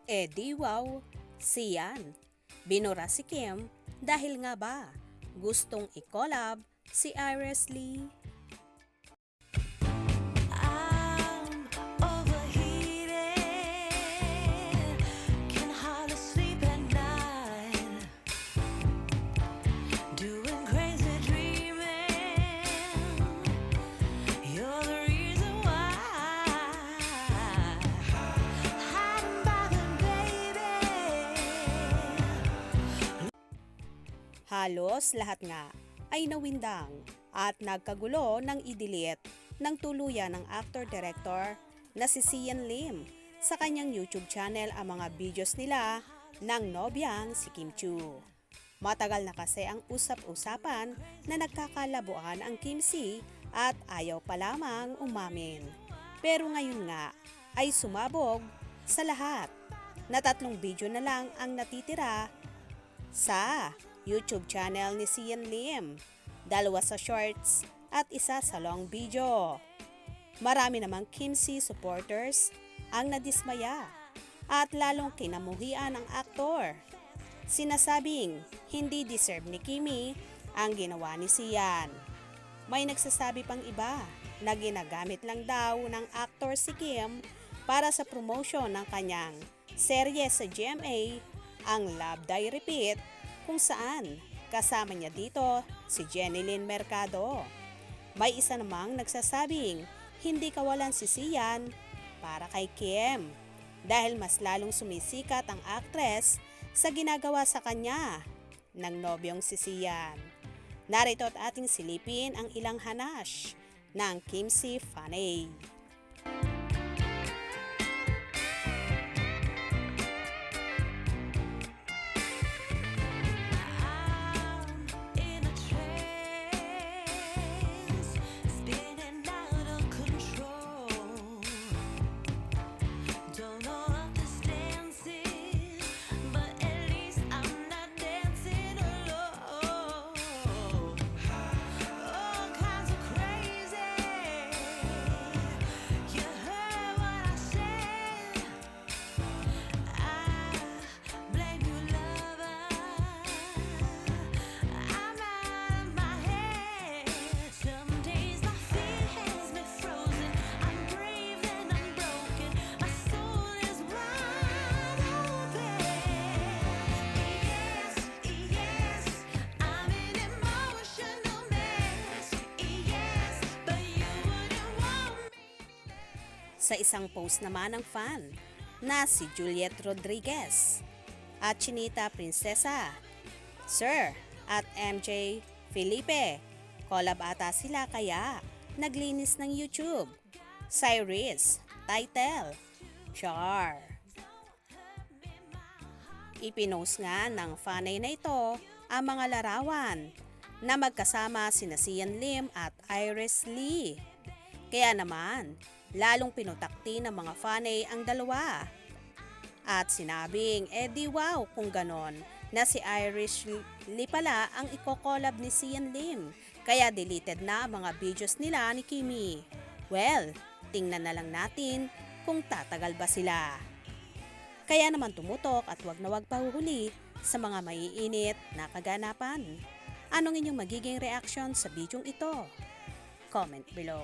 Di wow, siyan. Binura si Kim dahil nga ba gustong i-collab si Iris Lee. I'm overheated, can hardly sleep at night, doing crazy dreaming. You're the reason why, hiding by the baby. Halos lahat nga ay nawindang at nagkagulo ng i-delete ng tuluyan ng actor-director na si Sian Lim sa kanyang YouTube channel ang mga videos nila ng nobyang si Kim Chiu. Matagal na kasi ang usap-usapan na nagkakalabuan ang Kim Si at ayaw pa lamang umamin. Pero ngayon nga ay sumabog sa lahat na 3 video na lang ang natitira sa YouTube channel ni Sian Lim, 2 sa shorts at 1 sa long video. Marami namang Kim Si supporters ang nadismaya at lalong kinamuhian ang aktor. Sinasabing hindi deserve ni Kimi ang ginawa ni Sian. May nagsasabi pang iba na ginagamit lang daw ng aktor si Kim para sa promotion ng kanyang serye sa GMA, ang Love Die Repeat, kung saan kasama niya dito si Jenilyn Mercado. May isa namang nagsasabing hindi kawalan si Sian para kay Kim dahil mas lalong sumisikat ang actress sa ginagawa sa kanya ng nobyong si Sian. Narito at ating silipin ang ilang hanash ng Kim Si Fanay. I'm in a trance, spinning out of control. Don't know what this dance is, but at least I'm not dancing alone. All kinds of crazy. You heard what I said. I blame you, lover. I'm out of my head. Some days my feet has me frozen. I'm brave and I'm broken. My soul is wide open. Yes, yes, I'm an emotional mess. Yes, but you wouldn't want me. Sa isang post naman ng fan na si Juliet Rodriguez at Chinita Princesa, Sir at MJ Felipe, collab ata sila kaya naglinis ng YouTube. Cyrus, title, Char. Ipinost nga ng fanay na ito ang mga larawan na magkasama sina Sian Lim at Iris Lee. Kaya naman, lalong pinutakti ng mga fanay ang dalawa. At sinabing, di wow kung ganon na si Iris Lee pala ang iko-collab ni Sian Lim. Kaya deleted na ang mga videos nila ni Kimi. Well, tingnan na lang natin kung tatagal ba sila. Kaya naman tumutok at wag na wag pahuhuli sa mga maiinit na kaganapan. Anong inyong magiging reaction sa bidyong ito? Comment below.